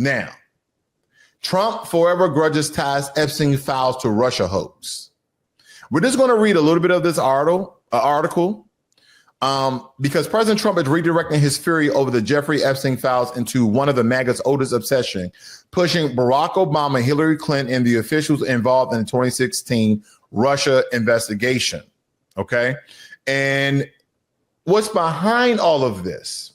Now, Trump forever grudges ties Epstein files to Russia hoax. We're just going to read a little bit of this article because President Trump is redirecting his fury over the Jeffrey Epstein files into one of the MAGA's oldest obsession, pushing Barack Obama, Hillary Clinton, and the officials involved in the 2016 Russia investigation. Okay. And what's behind all of this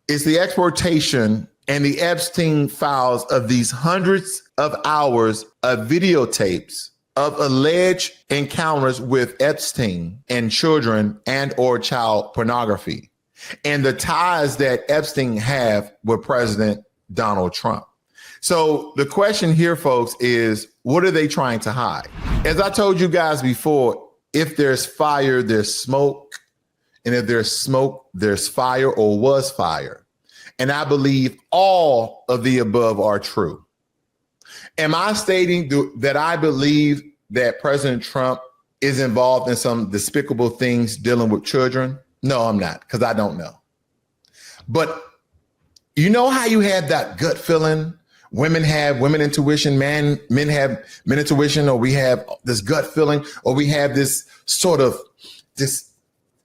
is the exploitation and the Epstein files of these hundreds of hours of videotapes of alleged encounters with Epstein and children and or child pornography, and the ties that Epstein have with President Donald Trump. So the question here, folks, is what are they trying to hide? As I told you guys before, if there's fire, there's smoke. And if there's smoke, there's fire or was fire. And I believe all of the above are true. Am I stating that I believe that President Trump is involved in some despicable things dealing with children? No, I'm not, because I don't know. But you know how you have that gut feeling? Women have women intuition, men have men intuition, or we have this gut feeling, or we have this sort of this,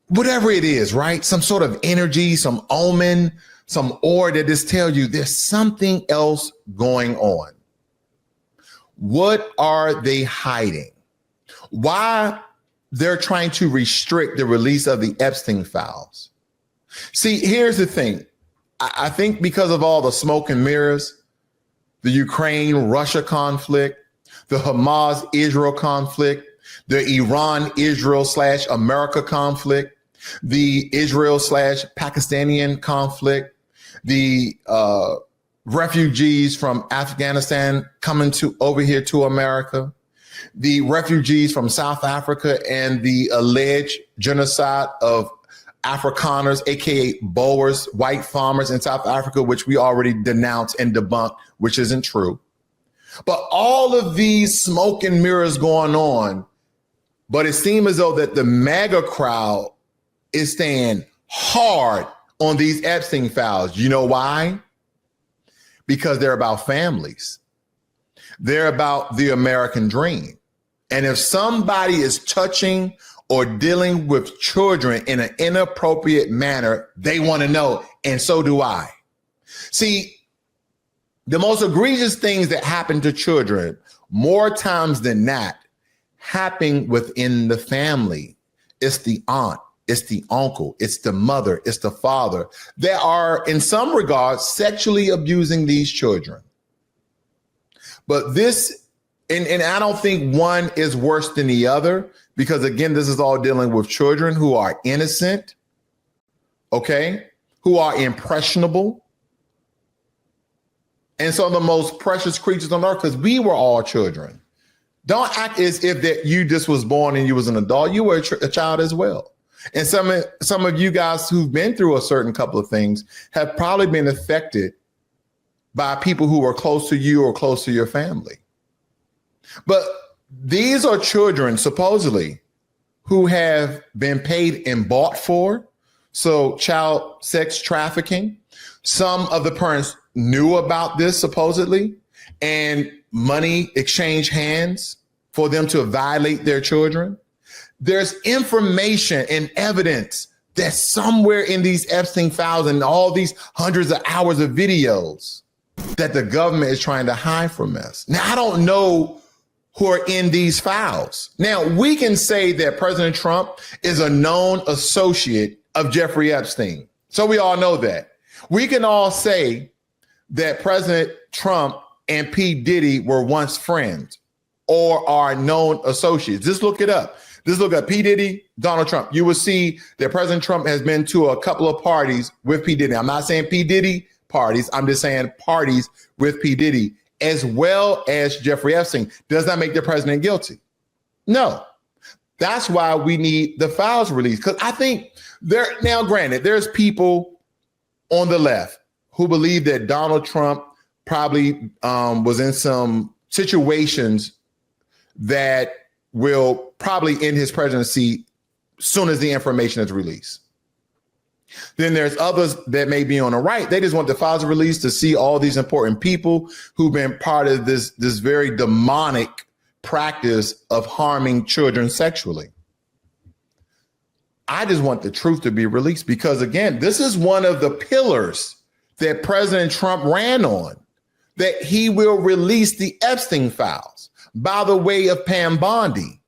whatever it is, right? Some sort of energy, some omen, some aura that just tell you there's something else going on. What are they hiding? Why they're trying to restrict the release of the Epstein files? See, here's the thing. I think because of all the smoke and mirrors, the Ukraine-Russia conflict, the Hamas-Israel conflict, the Iran-Israel/America conflict, the Israel/Pakistani conflict, the refugees from Afghanistan coming over here to America, the refugees from South Africa, and the alleged genocide of Afrikaners, aka Boers, white farmers in South Africa, which we already denounced and debunked, which isn't true. But all of these smoke and mirrors going on, but it seems as though that the MAGA crowd is staying hard on these Epstein files. You know why? Because they're about families. They're about the American dream. And if somebody is touching or dealing with children in an inappropriate manner, they want to know, and so do I. See, the most egregious things that happen to children, more times than not, happen within the family. It's the aunt, it's the uncle, it's the mother, it's the father that are, in some regards, sexually abusing these children. But this, and I don't think one is worse than the other, because again, this is all dealing with children who are innocent, okay, who are impressionable. And so the most precious creatures on earth, because we were all children. Don't act as if that you just was born and you was an adult. You were a child as well. And some of you guys who've been through a certain couple of things have probably been affected by people who are close to you or close to your family. But these are children, supposedly, who have been paid and bought for. So child sex trafficking. Some of the parents knew about this, supposedly, and money exchanged hands for them to violate their children. There's information and evidence that's somewhere in these Epstein files and all these hundreds of hours of videos that the government is trying to hide from us. Now, I don't know who are in these files. Now, we can say that President Trump is a known associate of Jeffrey Epstein. So we all know that. We can all say that President Trump and P. Diddy were once friends or are known associates. Just look it up. Just look at P. Diddy, Donald Trump. You will see that President Trump has been to a couple of parties with P. Diddy. I'm not saying P. Diddy parties. I'm just saying parties with P. Diddy, as well as Jeffrey Epstein. Does that make the president guilty? No. That's why we need the files released. Because I think now, granted, there's people on the left who believe that Donald Trump probably was in some situations that will probably end his presidency soon as the information is released. Then there's others that may be on the right. They just want the files released to see all these important people who've been part of this very demonic practice of harming children sexually. I just want the truth to be released because, again, this is one of the pillars that President Trump ran on, that he will release the Epstein files by the way of Pam Bondi.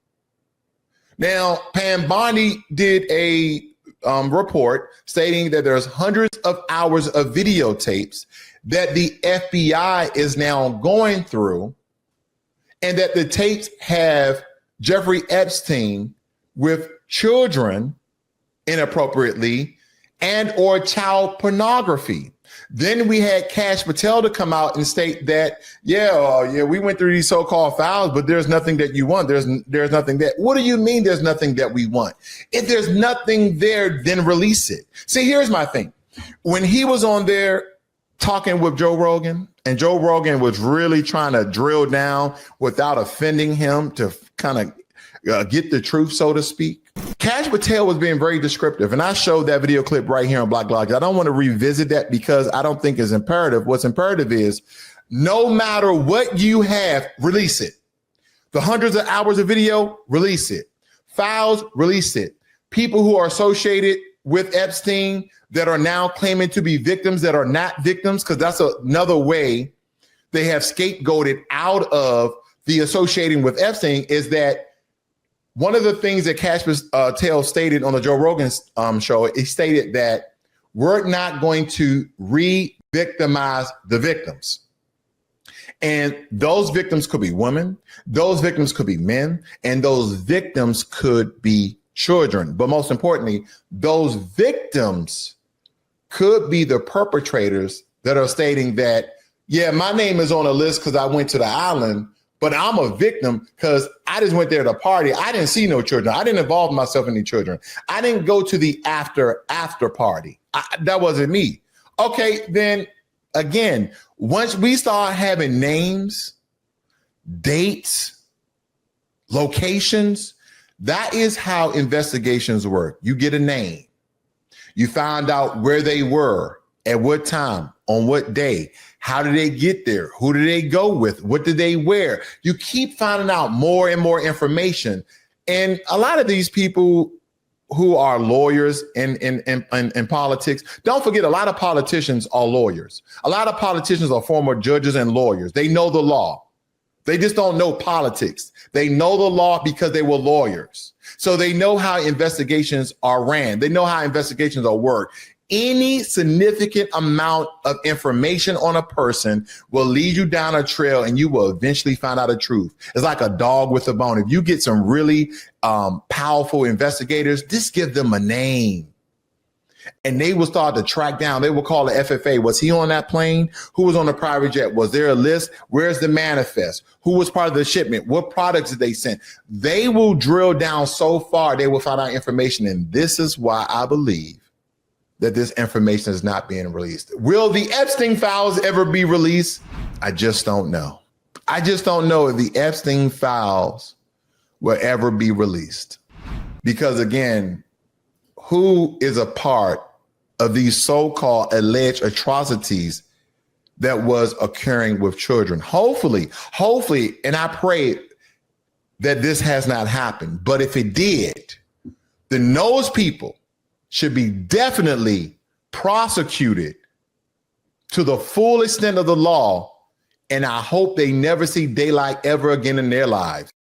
Now, Pam Bondi did a report stating that there's hundreds of hours of videotapes that the FBI is now going through, and that the tapes have Jeffrey Epstein with children inappropriately and or child pornography. Then we had Kash Patel to come out and state that, we went through these so-called files, but there's nothing that you want. There's nothing that. What do you mean there's nothing that we want? If there's nothing there, then release it. See, here's my thing. When he was on there talking with Joe Rogan, and Joe Rogan was really trying to drill down without offending him to kind of get the truth, so to speak. Kash Patel was being very descriptive, and I showed that video clip right here on Blacklogic. I don't want to revisit that because I don't think it's imperative. What's imperative is no matter what you have, release it. The hundreds of hours of video, release it. Files, release it. People who are associated with Epstein that are now claiming to be victims that are not victims, because that's another way they have scapegoated out of the associating with Epstein, is that one of the things that Kash Patel stated on the Joe Rogan show, he stated that we're not going to re-victimize the victims. And those victims could be women, those victims could be men, and those victims could be children. But most importantly, those victims could be the perpetrators that are stating that, my name is on a list because I went to the island, but I'm a victim because I just went there to party. I didn't see no children. I didn't involve myself in any children. I didn't go to the after party. That wasn't me. Okay, then again, once we start having names, dates, locations, that is how investigations work. You get a name. You find out where they were, at what time, on what day. How did they get there? Who did they go with? What did they wear? You keep finding out more and more information. And a lot of these people who are lawyers in politics, don't forget, a lot of politicians are lawyers. A lot of politicians are former judges and lawyers. They know the law. They just don't know politics. They know the law because they were lawyers. So they know how investigations are ran. They know how investigations are worked. Any significant amount of information on a person will lead you down a trail and you will eventually find out the truth. It's like a dog with a bone. If you get some really powerful investigators, just give them a name and they will start to track down. They will call the FFA. Was he on that plane? Who was on the private jet? Was there a list? Where's the manifest? Who was part of the shipment? What products did they send? They will drill down so far, they will find out information. And this is why I believe that this information is not being released. Will the Epstein files ever be released? I just don't know. I just don't know if the Epstein files will ever be released. Because again, who is a part of these so-called alleged atrocities that was occurring with children? Hopefully, and I pray that this has not happened. But if it did, then those people should be definitely prosecuted to the full extent of the law. And I hope they never see daylight ever again in their lives.